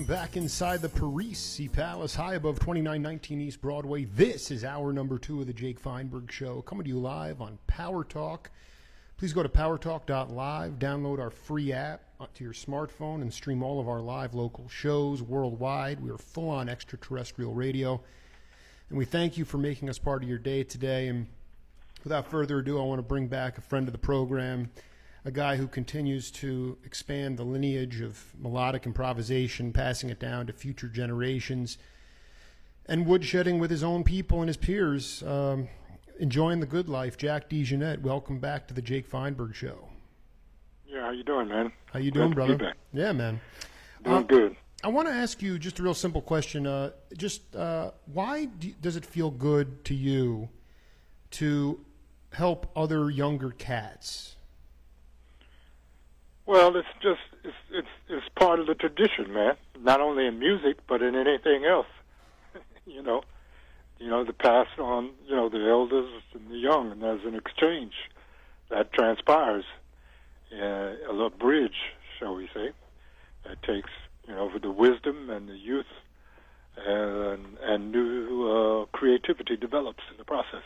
back inside the Parisi Palace, high above 2919 East Broadway. This is hour number 2 of the Jake Feinberg Show, coming to you live on Power Talk. Please go to powertalk.live, download our free app to your smartphone, and stream all of our live local shows worldwide. We are full-on extraterrestrial radio, and we thank you for making us part of your day today. And without further ado, I want to bring back a friend of the program, a guy who continues to expand the lineage of melodic improvisation, passing it down to future generations, and woodshedding with his own people and his peers, enjoying the good life. Jack DeJohnette, welcome back to the Jake Feinberg Show. Yeah, how you doing, man? How you doing, brother? Yeah, man. Doing good. I want to ask you just a real simple question. Why does it feel good to you to help other younger cats? Well, it's part of the tradition, man. Not only in music, but in anything else. you know, to pass on, the elders and the young, and there's an exchange that transpires. A little bridge, shall we say, that takes, for the wisdom and the youth, and new creativity develops in the process.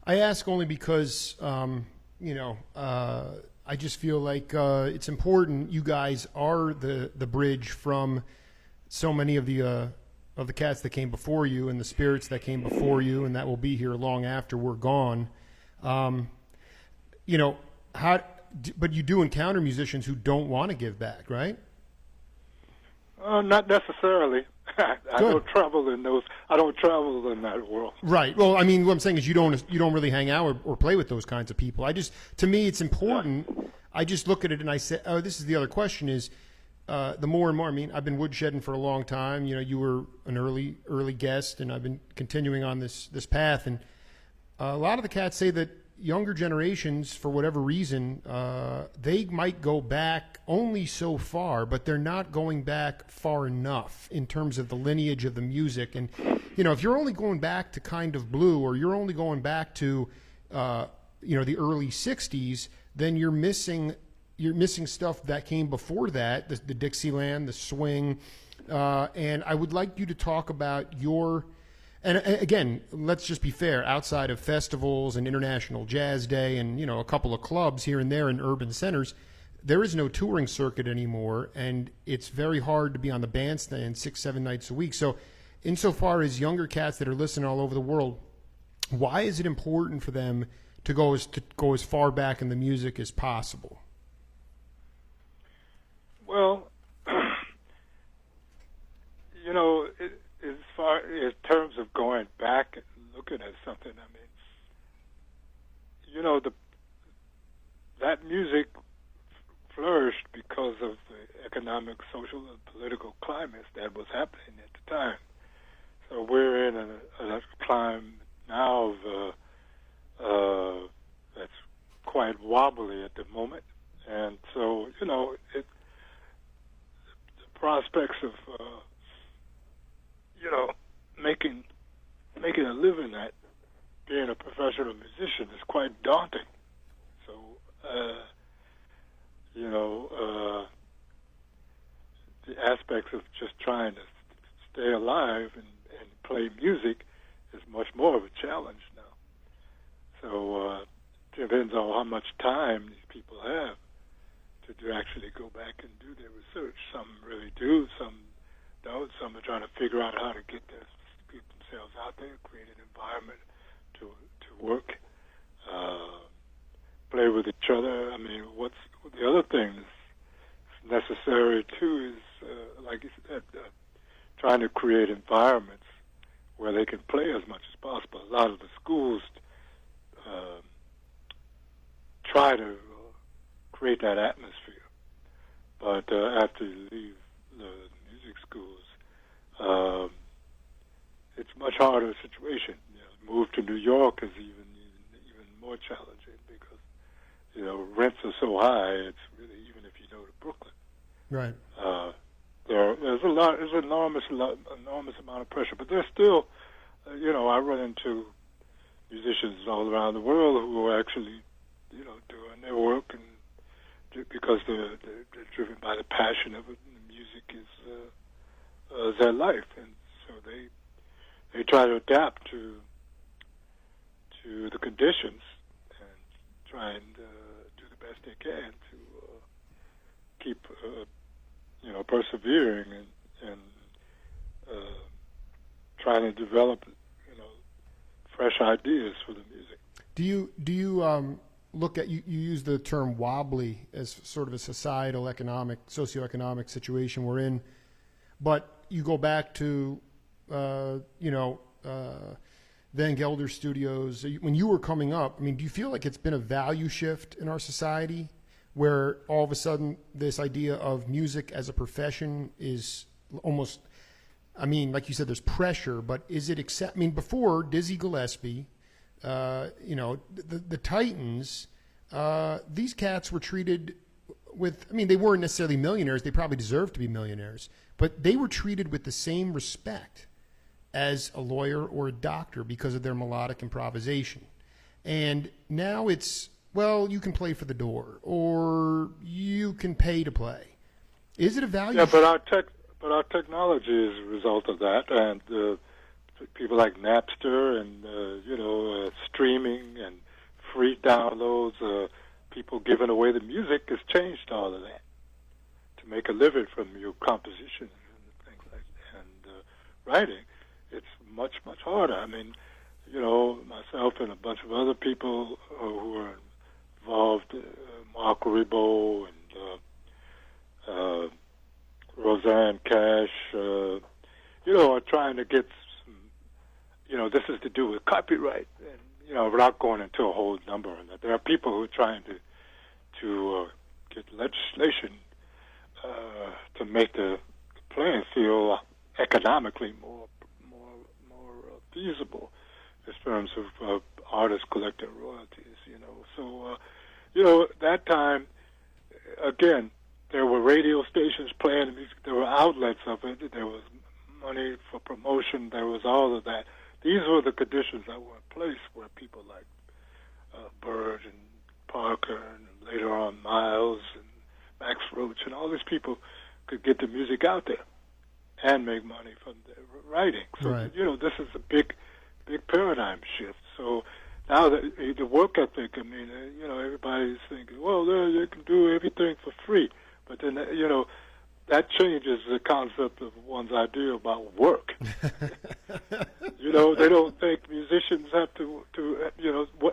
I ask only because, I just feel like it's important. You guys are the bridge from so many of the cats that came before you and the spirits that came before you, and that will be here long after we're gone. But you do encounter musicians who don't want to give back, right? Not necessarily. I don't travel in those. I don't travel in that world. Right. Well, I mean, what I'm saying is you don't really hang out or play with those kinds of people. To me, it's important. Yeah. I just look at it and I say, oh, this is the other question is, the more and more. I mean, I've been woodshedding for a long time. You were an early guest, and I've been continuing on this path. And a lot of the cats say that younger generations, for whatever reason, they might go back only so far, but they're not going back far enough in terms of the lineage of the music. And, if you're only going back to Kind of Blue, or you're only going back to, the early 60s, then you're missing stuff that came before that, the Dixieland, the swing. And I would like you to talk about and again, let's just be fair, outside of festivals and International Jazz Day and, a couple of clubs here and there in urban centers, there is no touring circuit anymore, and it's very hard to be on the bandstand 6-7 nights a week. So insofar as younger cats that are listening all over the world, why is it important for them to go as far back in the music as possible? Well, as far in terms of going back and looking at something, I mean, that music flourished because of the economic, social, and political climates that was happening at the time. So we're in a climate now of that's quite wobbly at the moment, and so the prospects of making a living at being a professional musician is quite daunting. So, the aspects of just trying to stay alive and play music is much more of a challenge now. So, it depends on how much time these people have to actually go back and do their research. Some really do, some don't. Some are trying to figure out how to get themselves out there, create an environment to work, play with each other. I mean, what's the other thing that's necessary too is, like you said, trying to create environments where they can play as much as possible. A lot of the schools try to create that atmosphere, but after you leave the music schools, it's a much harder situation. Move to New York is even more challenging because rents are so high. It's really, even if you go to Brooklyn, right? There's enormous amount of pressure, but there's still, I run into musicians all around the world who are actually, doing their work, and because they're driven by the passion of it, and the music is as their life, and so they try to adapt to the conditions and try and do the best they can to keep persevering and trying to develop fresh ideas for the music. Do you look at you use the term wobbly as sort of a socioeconomic situation we're in, but you go back to Van Gelder Studios when you were coming up. I mean, do you feel like it's been a value shift in our society where all of a sudden this idea of music as a profession is almost, I mean, like you said, there's pressure, but is it accept? I mean, before Dizzy Gillespie, the Titans, these cats were treated with, I mean, they weren't necessarily millionaires. They probably deserved to be millionaires, but they were treated with the same respect as a lawyer or a doctor because of their melodic improvisation. And now it's, well, you can play for the door or you can pay to play. Is it a value? Yeah, but our technology is a result of that, and people like Napster and streaming and free downloads, people giving away the music has changed all of that to make a living from your compositions and things like that. And writing, it's much harder. I mean, myself and a bunch of other people who are involved, Mark Ribot and Roseanne Cash, are trying to get some, this is to do with copyright, and, without going into a whole number on that. There are people who are trying to get legislation to make the playing field economically more feasible in terms of artists collecting royalties, So, that time, again, there were radio stations playing the music. There were outlets of it. There was money for promotion. There was all of that. These were the conditions that were in place where people like Bird and Parker and later on Miles and Max Roach and all these people could get the music out there and make money from their writing. So, right. This is a big paradigm shift. So now the work ethic, I mean, everybody's thinking, well, they can do everything for free. But then, that changes the concept of one's idea about work. They don't think musicians have to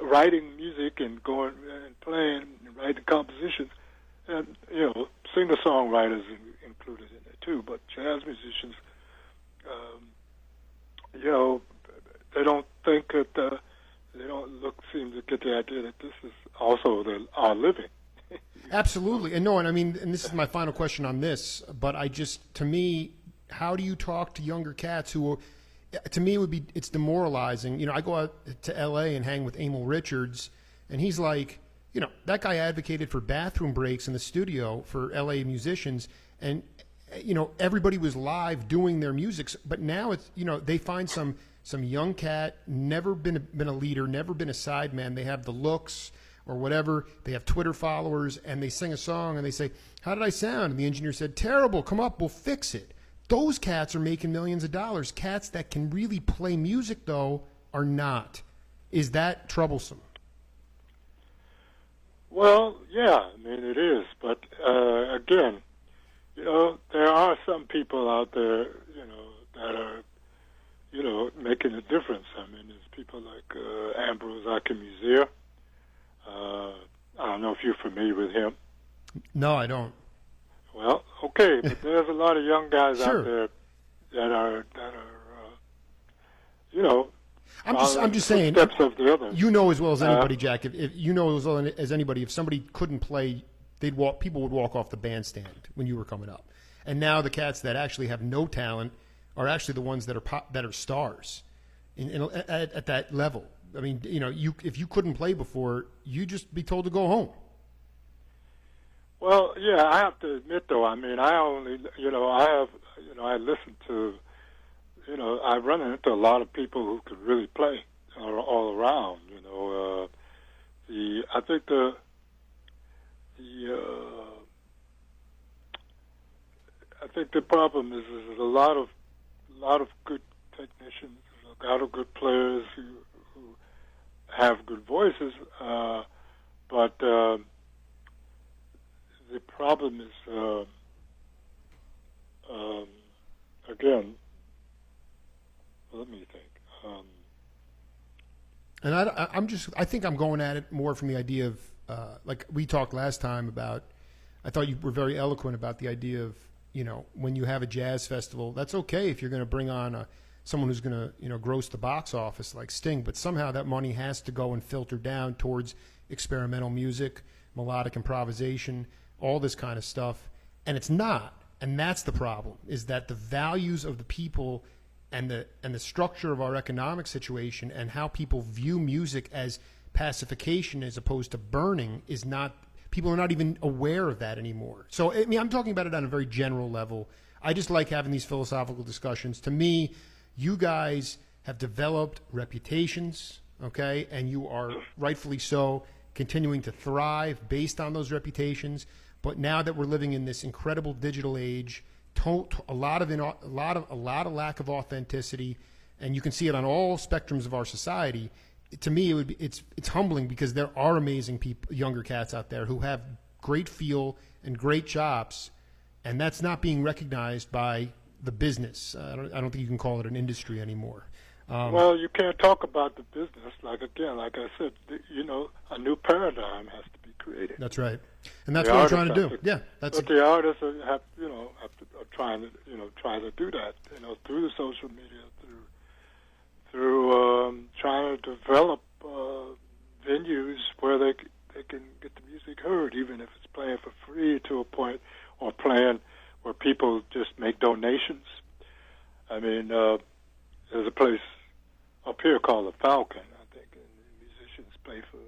writing music and going and playing and writing compositions. And, singer-songwriters included in it too. But jazz musicians, they don't think that, they don't seem to get the idea that this is also our living. Absolutely. And I mean, and this is my final question on this, but to me, how do you talk to younger cats who, to me, it's demoralizing. I go out to L.A. and hang with Emil Richards, and he's like, that guy advocated for bathroom breaks in the studio for L.A. musicians, and, everybody was live doing their music. But now it's, they find some young cat, never been a leader, never been a sideman. They have the looks or whatever. They have Twitter followers, and they sing a song, and they say, how did I sound? And the engineer said, terrible, come up, we'll fix it. Those cats are making millions of dollars. Cats that can really play music, though, are not. Is that troublesome? Well, yeah, I mean, it is. But, again, there are some people out there, that are, making a difference. I mean, there's people like Ambrose Akinmuzier. I don't know if you're familiar with him. No, I don't. Well, okay, but there's a lot of young guys Sure. out there that are I'm just saying. Steps of the others. You know as well as anybody, Jack. If you know as well as anybody, if somebody couldn't play, people would walk off the bandstand when you were coming up. And now the cats that actually have no talent are actually the ones that are stars, at that level. I mean, if you couldn't play before, you'd just be told to go home. Well, yeah, I have to admit, though, I mean, I listen to, I run into a lot of people who could really play all around, I think I think the problem is a lot of a lot of good technicians, a lot of good players who have good voices, but the problem is, again, let me think. And I think I'm going at it more from the idea of, like we talked last time about, I thought you were very eloquent about the idea of, when you have a jazz festival, that's okay if you're going to bring on someone who's going to, gross the box office like Sting, but somehow that money has to go and filter down towards experimental music, melodic improvisation, all this kind of stuff. And it's not. And that's the problem, is that the values of the people and the structure of our economic situation and how people view music as pacification as opposed to burning is not, people are not even aware of that anymore. So, I mean, I'm talking about it on a very general level. I just like having these philosophical discussions. To me, you guys have developed reputations, okay, and you are rightfully so continuing to thrive based on those reputations. But now that we're living in this incredible digital age, a lot of lack of authenticity, and you can see it on all spectrums of our society. To me, it's humbling, because there are amazing people, younger cats out there who have great feel and great chops, and that's not being recognized by the business. I don't think you can call it an industry anymore. Well, you can't talk about the business. Like I said, a new paradigm has to be created. That's right, and that's what I'm trying to do. But the artists are trying to do that. Through the social media, through trying to develop venues where they can get the music heard, even if it's playing for free to a point, or playing where people just make donations. I mean, there's a place up here called the Falcon, I think, and the musicians pay for,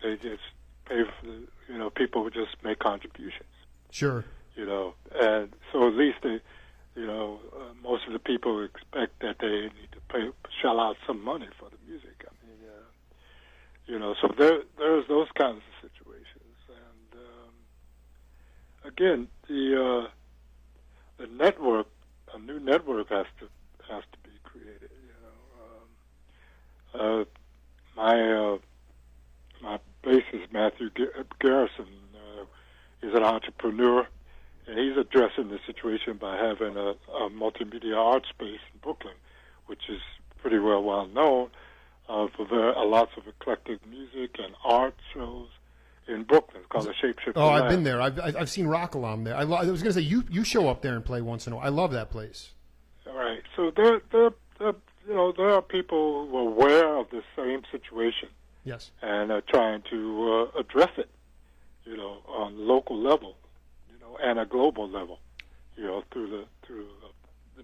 they just pay for, people would just make contributions. Sure. And so at least they, most of the people expect that they need to shell out some money for the music. I mean, so there's those kinds of situations. And again, the network, a new network has to be created. My bassist Matthew Garrison is an entrepreneur, and he's addressing the situation by having a multimedia art space in Brooklyn, which is pretty well known for lots of eclectic music and art shows in Brooklyn. It's called the Shapeshifter. Oh, I've been there. I've seen Rock Alarm there. I was going to say you show up there and play once in a while. I love that place. All right. So there are people who are aware of the same situation. Yes. And are trying to address it, on the local level, and a global level, through the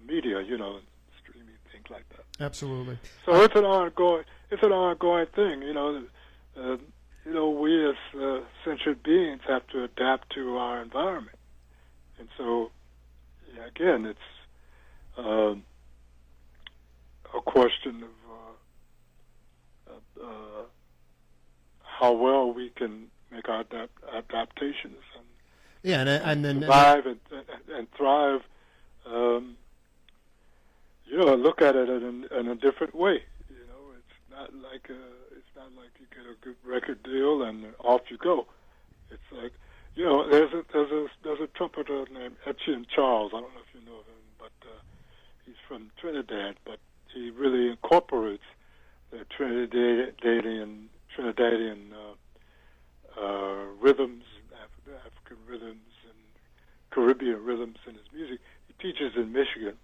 media, and streaming, things like that. Absolutely. So it's an ongoing thing, we as sentient beings have to adapt to our environment, and so again, it's a question of how well we can make our adaptations and then survive and thrive. Look at it in a different way. It's not like you get a good record deal and off you go. It's like there's a trumpeter named Etienne Charles. I don't know if you know him, but he's from Trinidad. But he really incorporates the Trinidadian rhythms, African rhythms, and Caribbean rhythms in his music. He teaches in Michigan,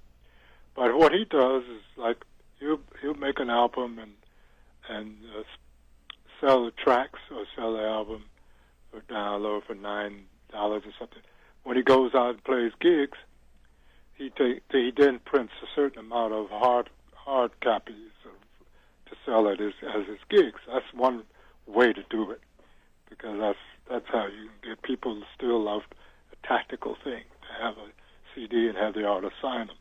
but what he does is like he'll make an album and sell the tracks or sell the album for download for $9 or something. When he goes out and plays gigs, he then prints a certain amount of hard copies to sell it as his gigs. That's one way to do it, because that's how you can get people to still love a tactical thing, to have a CD and have the artist sign them.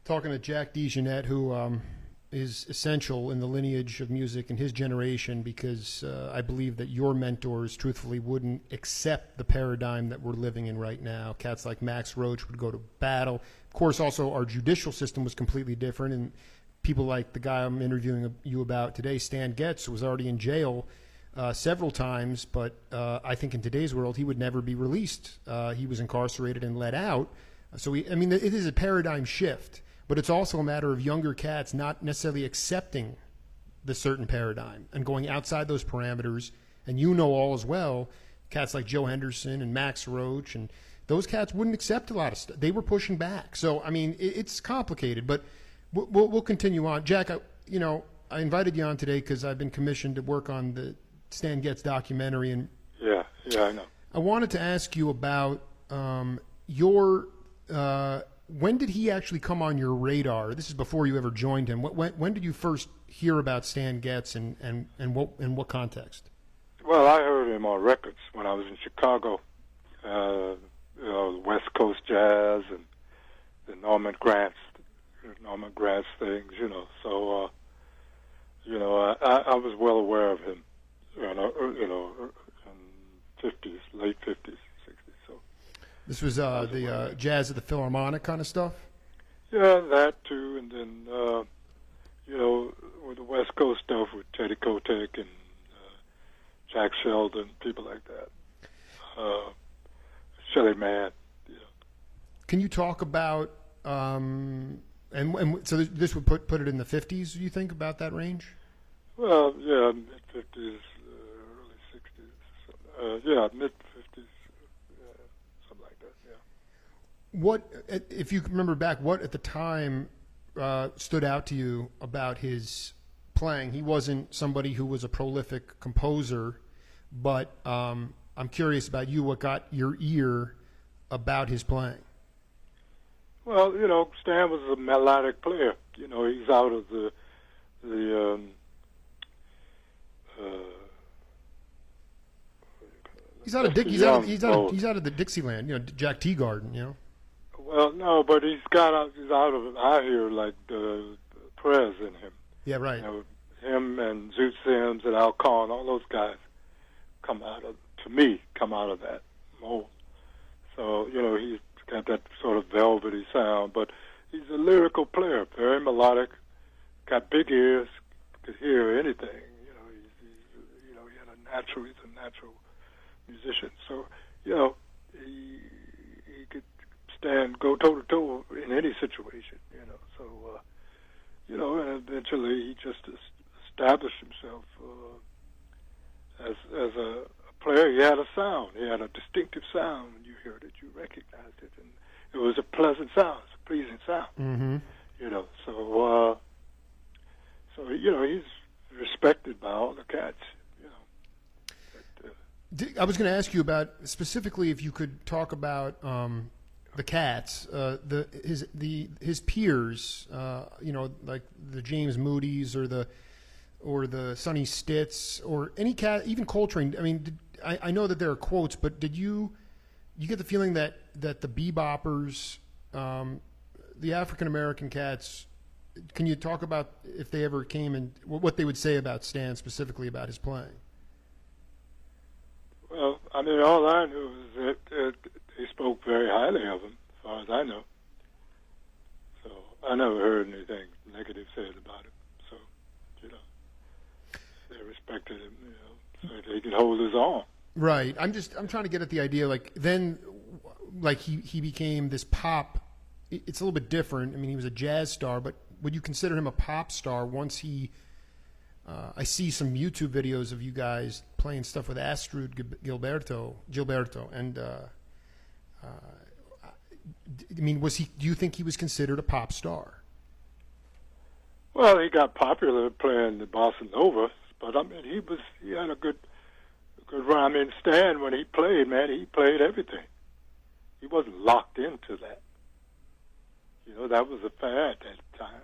Talking to Jack DeJohnette, who is essential in the lineage of music in his generation because I believe that your mentors, truthfully, wouldn't accept the paradigm that we're living in right now. Cats like Max Roach would go to battle. Of course, also our judicial system was completely different, and people like the guy I'm interviewing you about today, Stan Getz, was already in jail several times, but I think in today's world he would never be released. He was incarcerated and let out. So it is a paradigm shift. But it's also a matter of younger cats not necessarily accepting the certain paradigm and going outside those parameters. And you know all as well, cats like Joe Henderson and Max Roach, and those cats wouldn't accept a lot of stuff. They were pushing back. So, I mean, it's complicated, but we'll continue on. Jack, I invited you on today because I've been commissioned to work on the Stan Getz documentary. And yeah, I know. I wanted to ask you about your when did he actually come on your radar? This is before you ever joined him. When did you first hear about Stan Getz, and what context? Well, I heard him on records when I was in Chicago. West Coast jazz and the Norman Granz things, So, I was well aware of him, in 50s, late 50s. This was the jazz at the Philharmonic kind of stuff? Yeah, that too. And then, with the West Coast stuff with Teddy Kotick and Jack Sheldon, people like that. Shelly Manne. Yeah. Can you talk about, and so this would put it in the 50s, do you think, about that range? Well, yeah, mid-50s, early 60s. Mid-50s. What, if you remember back, what at the time stood out to you about his playing? He wasn't somebody who was a prolific composer, but I'm curious about you. What got your ear about his playing? Well, Stan was a melodic player. He's out of the he's out of the Dixieland. Jack Teagarden. Well, no, but he's out of it. I hear like the prayers in him. Yeah, right. Him and Zoot Sims and Al Kahn, all those guys come out of that mold. So, he's got that sort of velvety sound, but he's a lyrical player, very melodic, got big ears, could hear anything. He's a natural musician. So, he could go toe to toe in any situation, So, and eventually he just established himself as a player. He had a sound. He had a distinctive sound. When you heard it, you recognized it, and it was a pleasant sound. It's a pleasing sound. Mm-hmm. So he's respected by all the cats. I was going to ask you about specifically if you could talk about the cats, his peers, like the James Moody's or the Sonny Stitz or any cat, even Coltrane. I mean, I know that there are quotes, but did you get the feeling that the beboppers, the African American cats? Can you talk about if they ever came and what they would say about Stan, specifically about his playing? Well, I mean, all I knew was that they spoke very highly of him, as far as I know. So I never heard anything negative said about him. So, they respected him, so they could hold his own. Right. I'm trying to get at the idea, he became this pop. It's a little bit different. I mean, he was a jazz star, but would you consider him a pop star once he? I see some YouTube videos of you guys playing stuff with Astrud Gilberto, and I mean, do you think he was considered a pop star? Well, he got popular playing the bossa nova, but I mean, he had a good run. I mean, Stan, when he played, man, he played everything. He wasn't locked into that. That was a fad at that time.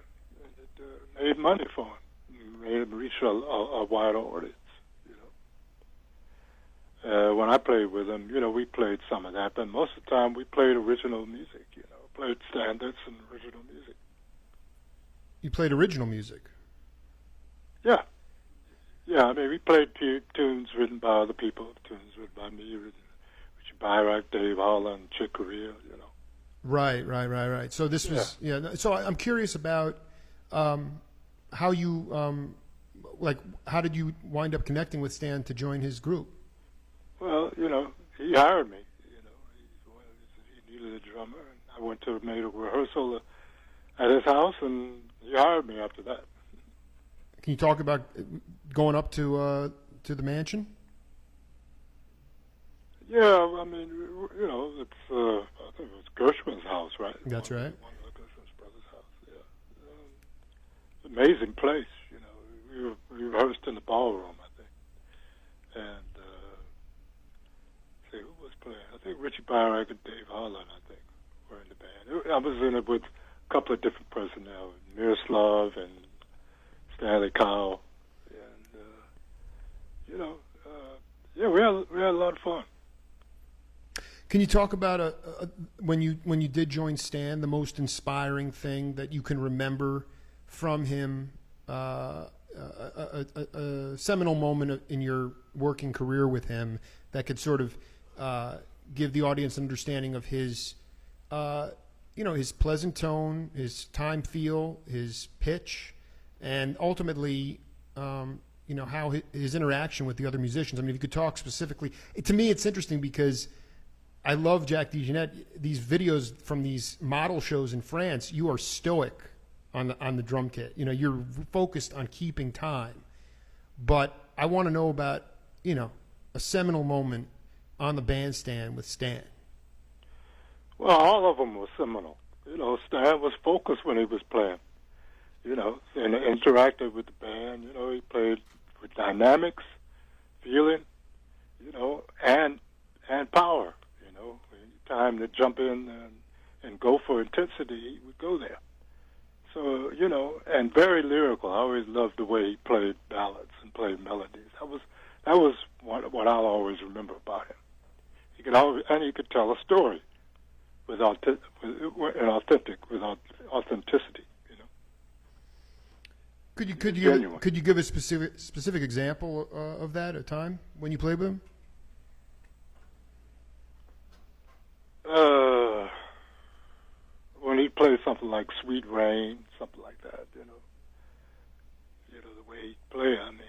It made money for him. Made him reach a wider audience. When I played with him, we played some of that, but most of the time we played original music. Played standards and original music. You played original music? Yeah. Yeah, I mean, we played tunes written by other people, tunes written by me, Richie Byrack, Dave Holland, Chick Corea, you know. Right. So this was So I'm curious about how you like. How did you wind up connecting with Stan to join his group? Well, you know, he hired me. You know, he needed a drummer, and I went to made a rehearsal at his house, and he hired me after that. Can you talk about going up to the mansion? Yeah, I mean, you know, it's I think it was Gershwin's house, right? That's right. One of Gershwin's brother's house. Yeah, amazing place. You know, we rehearsed in the ballroom, I think, and see who was playing. I think Richie Byrack and Dave Holland, I think, were in the band. I was in it with a couple of different personnel, Miroslav and Stanley Cowell, and you know, yeah, we had a lot of fun. Can you talk about when you did join Stan, the most inspiring thing that you can remember from him, a seminal moment in your working career with him that could sort of give the audience an understanding of his, his pleasant tone, his time feel, his pitch, and ultimately, how his interaction with the other musicians. I mean, if you could talk specifically, to me, it's interesting because I love Jack DeJohnette. These videos from these model shows in France, you are stoic on the drum kit. You know, you're focused on keeping time. But I want to know about, a seminal moment on the bandstand with Stan. Well, all of them were seminal. You know, Stan was focused when he was playing. You know, and interacted with the band. You know, he played with dynamics, feeling, and power. Time to jump in and go for intensity, he would go there. So, and very lyrical. I always loved the way he played ballads and played melodies. That was what I'll always remember about him. He could tell a story with authenticity. Could you give a specific example of that, a time when you played with him? When he plays something like "Sweet Rain," something like that, the way he played. I mean,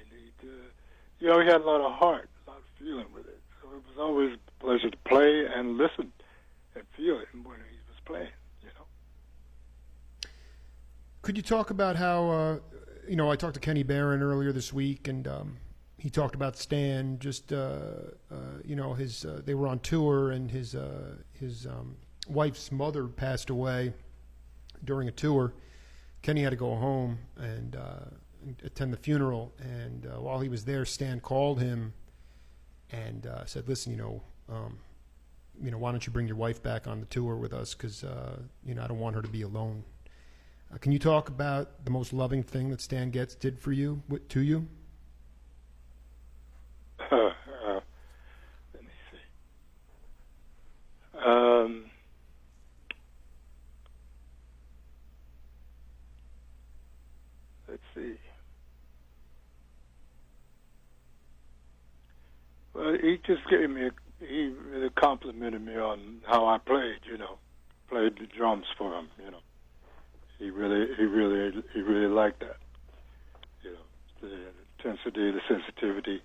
he had a lot of heart, a lot of feeling with it. So it was always a pleasure to play and listen and feel it when he was playing. Could you talk about how I talked to Kenny Barron earlier this week, and he talked about Stan. Just his they were on tour, and his wife's mother passed away during a tour. Kenny had to go home and attend the funeral, and while he was there, Stan called him and said, "Listen, why don't you bring your wife back on the tour with us? Because I don't want her to be alone." Can you talk about the most loving thing that Stan Getz did for you, to you? Let me see. Let's see. Well, he just he really complimented me on how I played, played the drums for him, He really liked that, the intensity, the sensitivity,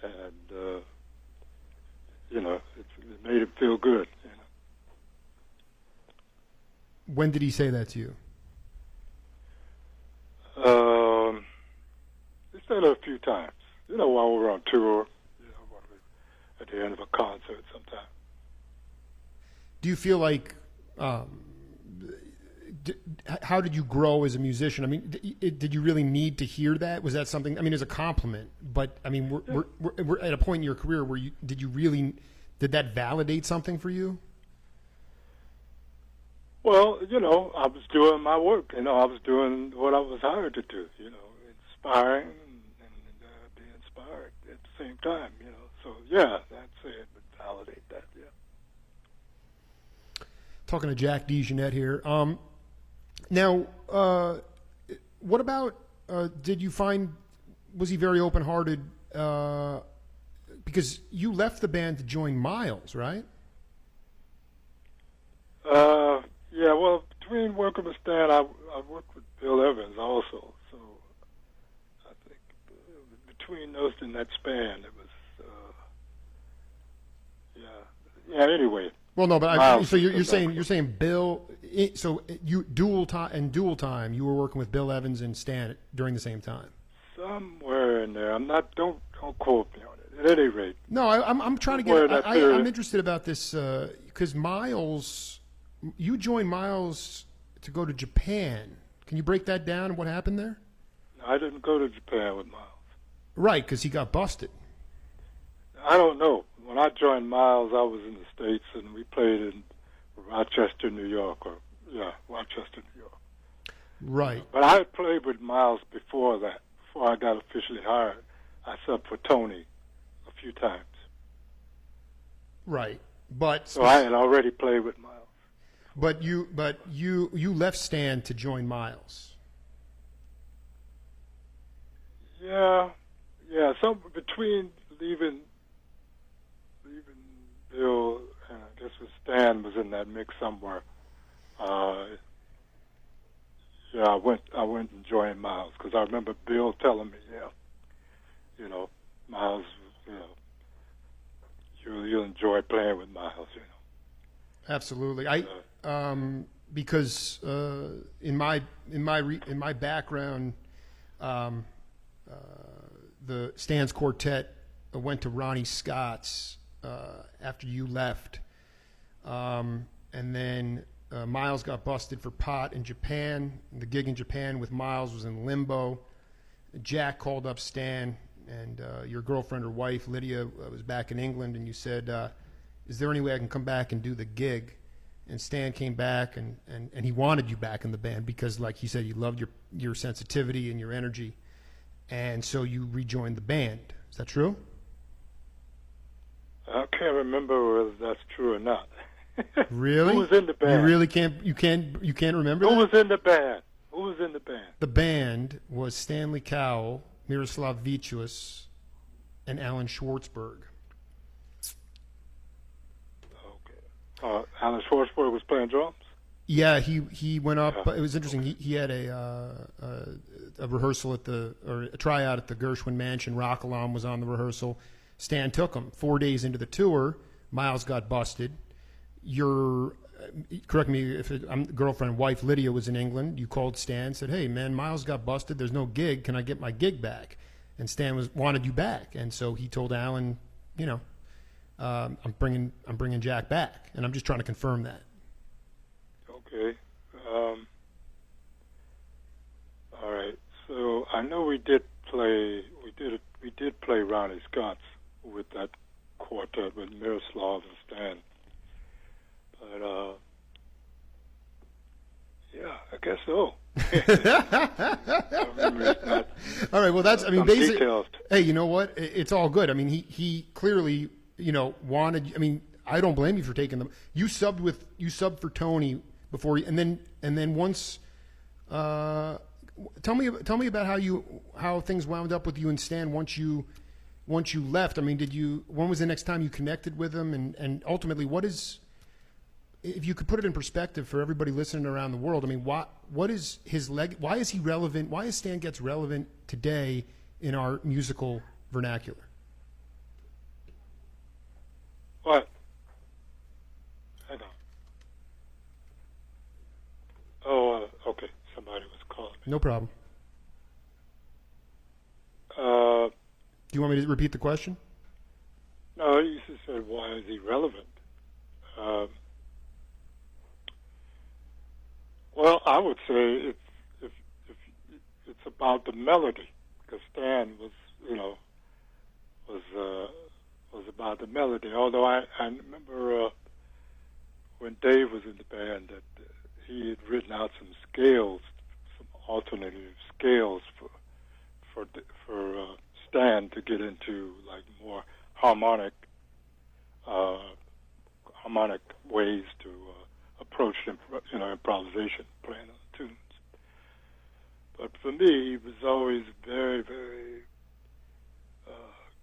and it made it feel good. When did he say that to you? He said it a few times. While we were on tour, at the end of a concert, sometime. Do you feel like? How did you grow as a musician? I mean, did you really need to hear that? Was that something? I mean, as a compliment, but I mean, we're at a point in your career where did that validate something for you? Well, I was doing my work. I was doing what I was hired to do. Inspiring and being inspired at the same time. So yeah, that's it. Would validate that. Yeah. Talking to Jack DeJohnette here. Now, what about did you find, was he very open-hearted? Because you left the band to join Miles, right? Yeah, well, between working with Stan, I worked with Bill Evans also. So I think between those in that span, it was, yeah. Yeah, anyway. Well, no, but Miles so was you're saying conductor. Bill. So you dual time. You were working with Bill Evans and Stan during the same time. Somewhere in there. I'm not. Don't quote me on it. At any rate. No, I'm trying to Somewhere in get. that period. I'm interested about this because Miles, you joined Miles to go to Japan. Can you break that down and what happened there? I didn't go to Japan with Miles. Right, because he got busted. I don't know. When I joined Miles, I was in the States, and we played in Rochester, New York, Rochester, New York. Right. But I had played with Miles before that, before I got officially hired. I subbed for Tony a few times. Right. But So I had already played with Miles. But you left Stan to join Miles. Yeah. So between leaving Bill, and I guess Stan was in that mix somewhere. Yeah, I went and joined Miles because I remember Bill telling me, Miles, you'll enjoy playing with Miles, Absolutely. Because in my background, the Stan's quartet went to Ronnie Scott's after you left, and then Miles got busted for pot in Japan. The gig in Japan with Miles was in limbo. Jack called up Stan, and your girlfriend or wife Lydia was back in England, and you said, "Is there any way I can come back and do the gig?" And Stan came back, and he wanted you back in the band because, like he said, you loved your sensitivity and your energy, and so you rejoined the band. Is that true? I can't remember whether that's true or not. Really? Who was in the band? You really can't. You can't remember. Who that? was in the band? Who was in the band? The band was Stanley Cowell, Miroslav Vicious, and Alan Schwartzberg. Okay. Alan Schwartzberg was playing drums? Yeah, he went up. It was interesting. He had a rehearsal or a tryout at the Gershwin Mansion. Rock Alarm was on the rehearsal. Stan took him. 4 days into the tour, Miles got busted. Correct me if girlfriend, wife Lydia was in England. You called Stan, said, "Hey man, Miles got busted. There's no gig. Can I get my gig back?" And Stan wanted you back, and so he told Alan, I'm bringing Jack back, and I'm just trying to confirm that. Okay. All right. So I know we did play Ronnie Scott's with that quartet with Miroslav and Stan. But yeah, I guess so. All right. Well, basically. Details. Hey, you know what? It's all good. I mean, he clearly, wanted. I mean, I don't blame you for taking them. You subbed for Tony before, and then once. Tell me about how things wound up with you and Stan once you left. I mean, when was the next time you connected with him, and ultimately, if you could put it in perspective for everybody listening around the world, I mean, what is his why is he relevant? Why is Stan Getz relevant today in our musical vernacular? What? Hang on. Oh, okay. Somebody was calling me. No problem. Do you want me to repeat the question? No, you just said, why is he relevant? Well, I would say it's about the melody, because Stan was about the melody. Although I remember when Dave was in the band that he had written out some scales, some alternative scales for Stan to get into like more harmonic ways to approach improvisation, playing on tunes. But for me, he was always very, very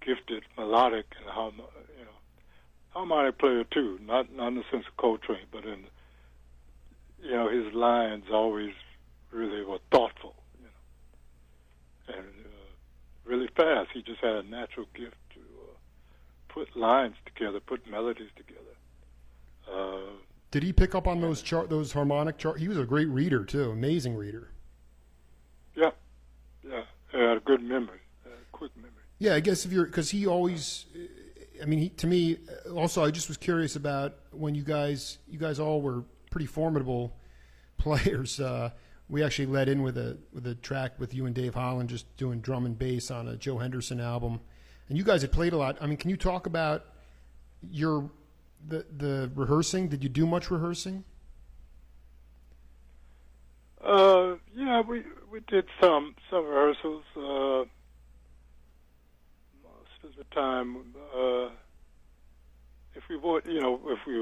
gifted, melodic, and harmonic player too. Not in the sense of Coltrane, but in his lines always really were thoughtful, and really fast. He just had a natural gift to put lines together, put melodies together. Did he pick up on those harmonic chart? He was a great reader too, amazing reader. Yeah, he had a good memory, quick memory. Yeah, I guess because he always, to me, also I just was curious about when you guys all were pretty formidable players. We actually led in with a track with you and Dave Holland just doing drum and bass on a Joe Henderson album, and you guys had played a lot. Can you talk about the rehearsing? Did you do much rehearsing? Yeah, we did some rehearsals. Most of the time, if we were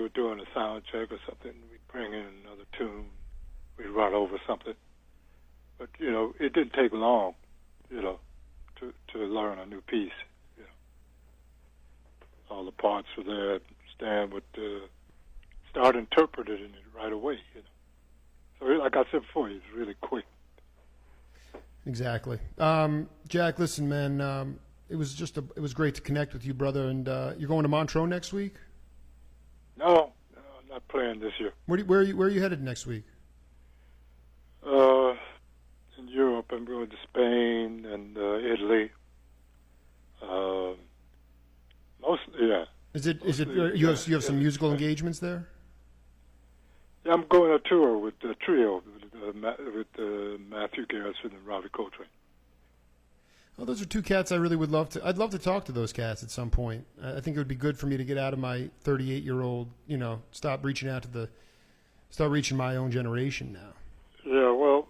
doing a sound check or something, we'd bring in another tune. We'd run over something, but it didn't take long, to learn a new piece. All the parts were there. Stan would start interpreting it right away. So, like I said before, he's really quick. Exactly. Jack, listen, man, it was great to connect with you, brother. And you're going to Montreux next week? No, I'm not playing this year. Where are you headed next week? In Europe, I'm going to Spain and Italy. Mostly, yeah. Is it you have some musical engagements there? Yeah, I'm going on a tour with the trio with Matthew Garrison and Robbie Coltrane. Oh, those are two cats I really would love to. I'd love to talk to those cats at some point. I think it would be good for me to get out of my 38-year-old. Start reaching my own generation now. Yeah, well,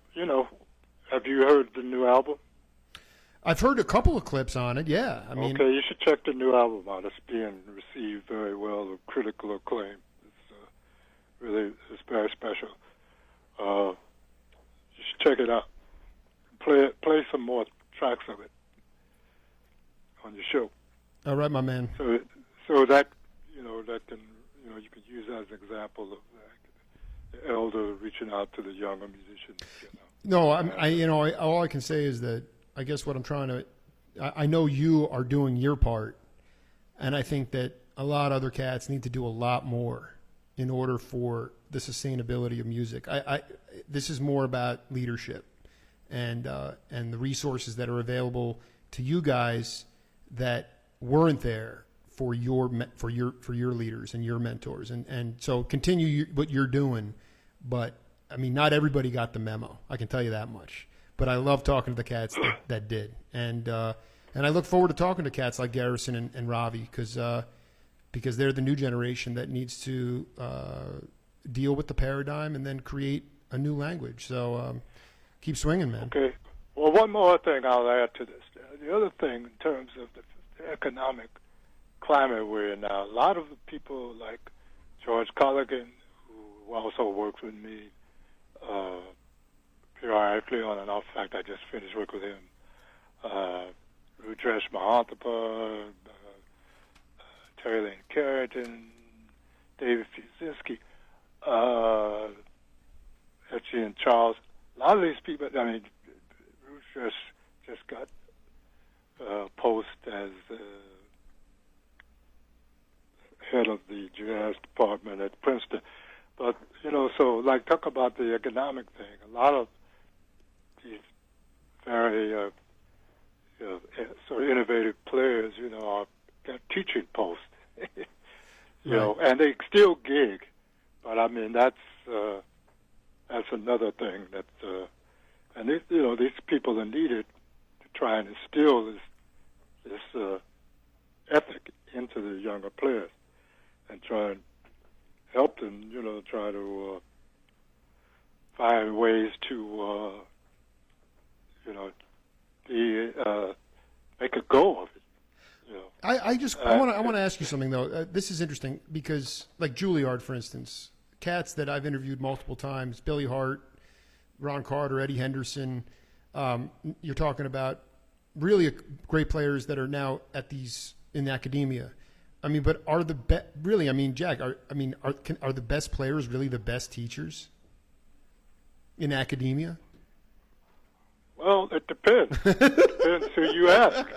have you heard the new album? I've heard a couple of clips on it. Yeah, okay, you should check the new album out. It's being received very well with critical acclaim. It's very special. You should check it out. Play some more tracks of it on your show. All right, my man. So that that can you can use that as an example of the elder reaching out to the younger musicians. No, all I can say is that I guess what I'm trying to. I know you are doing your part, and I think that a lot of other cats need to do a lot more in order for the sustainability of music. This is more about leadership and the resources that are available to you guys that weren't there for your leaders and your mentors. And so continue what you're doing, but not everybody got the memo. I can tell you that much. But I love talking to the cats that did, and I look forward to talking to cats like Garrison and Ravi because they're the new generation that needs to deal with the paradigm and then create a new language. So keep swinging, man. Okay. Well, one more thing I'll add to this. The other thing in terms of the economic climate we're in now, a lot of the people like George Colligan, who also works with me periodically on and off. In fact, I just finished work with him. Rudresh Mahantapa, Terry Lane Carrington, David Fuzinski, Etchie and Charles. A lot of these people, Rudresh just got post as head of the jazz department at Princeton. But, so talk about the economic thing. A lot of these very sort of innovative players, are got teaching posts, and they still gig. But that's another thing that, and these people are needed to try and instill this ethic into the younger players and try and help them, try to find ways to, make a go of it. I want to ask you something though. This is interesting because, like Juilliard, for instance, cats that I've interviewed multiple times, Billy Hart, Ron Carter, Eddie Henderson, You're talking about really great players that are now at these in academia. I mean, but are the really? I mean, Jack. Are the best players really the best teachers in academia? Well, it depends. It depends who you ask.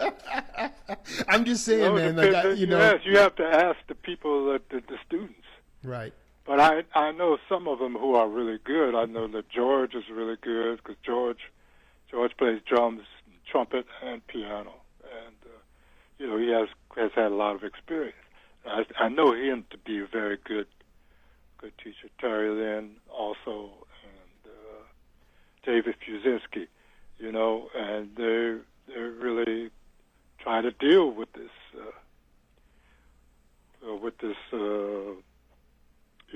I'm just saying, man. Like, you have to ask the people, the students. Right. But I know some of them who are really good. I know that George is really good because George plays drums, trumpet, and piano, and he has had a lot of experience. I know him to be a very good teacher. Terry Lynn also, and David Fuzinski, and they're really trying to deal with this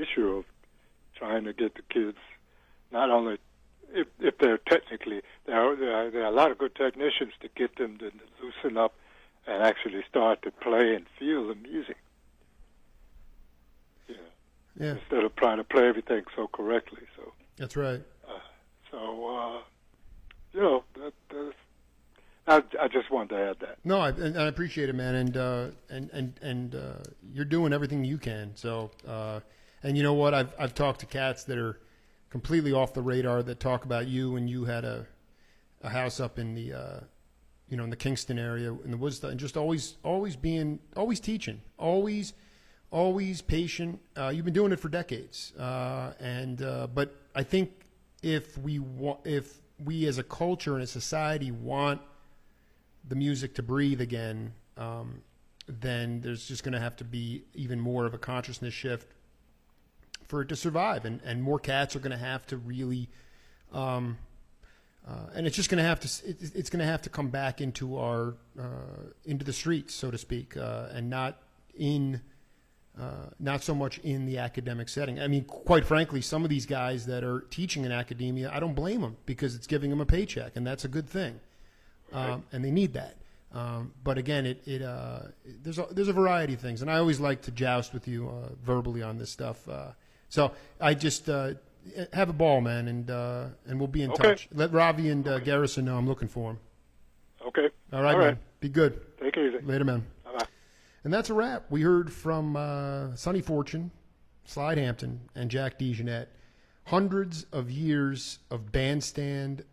issue of trying to get the kids not only if they're technically there are a lot of good technicians to get them to loosen up and actually start to play and feel the music. Yeah. Instead of trying to play everything so correctly. So that's right. I just wanted to add that. No, I appreciate it, man, and you're doing everything you can. So, and you know what? I've talked to cats that are completely off the radar that talk about you, and you had a house up in the in the Kingston area in the woods, and just always teaching, always patient. You've been doing it for decades, but I think if we as a culture and a society want the music to breathe again, then there's just going to have to be even more of a consciousness shift for it to survive, and more cats are going to have to really, and it's just going to have to it's going to have to come back into our into the streets, so to speak, and not so much in the academic setting. I mean, quite frankly, some of these guys that are teaching in academia, I don't blame them because it's giving them a paycheck, and that's a good thing, and they need that. But again, there's a variety of things, and I always like to joust with you verbally on this stuff. So I just have a ball, man, and we'll be in touch. Let Ravi and Garrison know I'm looking for them. Okay. All right, man. Be good. Take it easy. Later, man. Bye-bye. And that's a wrap. We heard from Sonny Fortune, Slide Hampton, and Jack DeJohnette. Hundreds of years of bandstand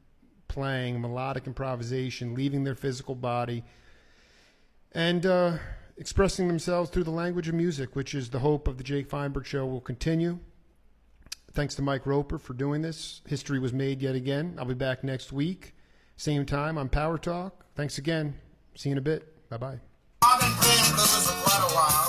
playing, melodic improvisation, leaving their physical body, and expressing themselves through the language of music, which is the hope of the Jake Feinberg Show will continue. Thanks to Mike Roper for doing this. History was made yet again. I'll be back next week, same time on Power Talk. Thanks again. See you in a bit. Bye-bye. I've been playing blues for quite a while.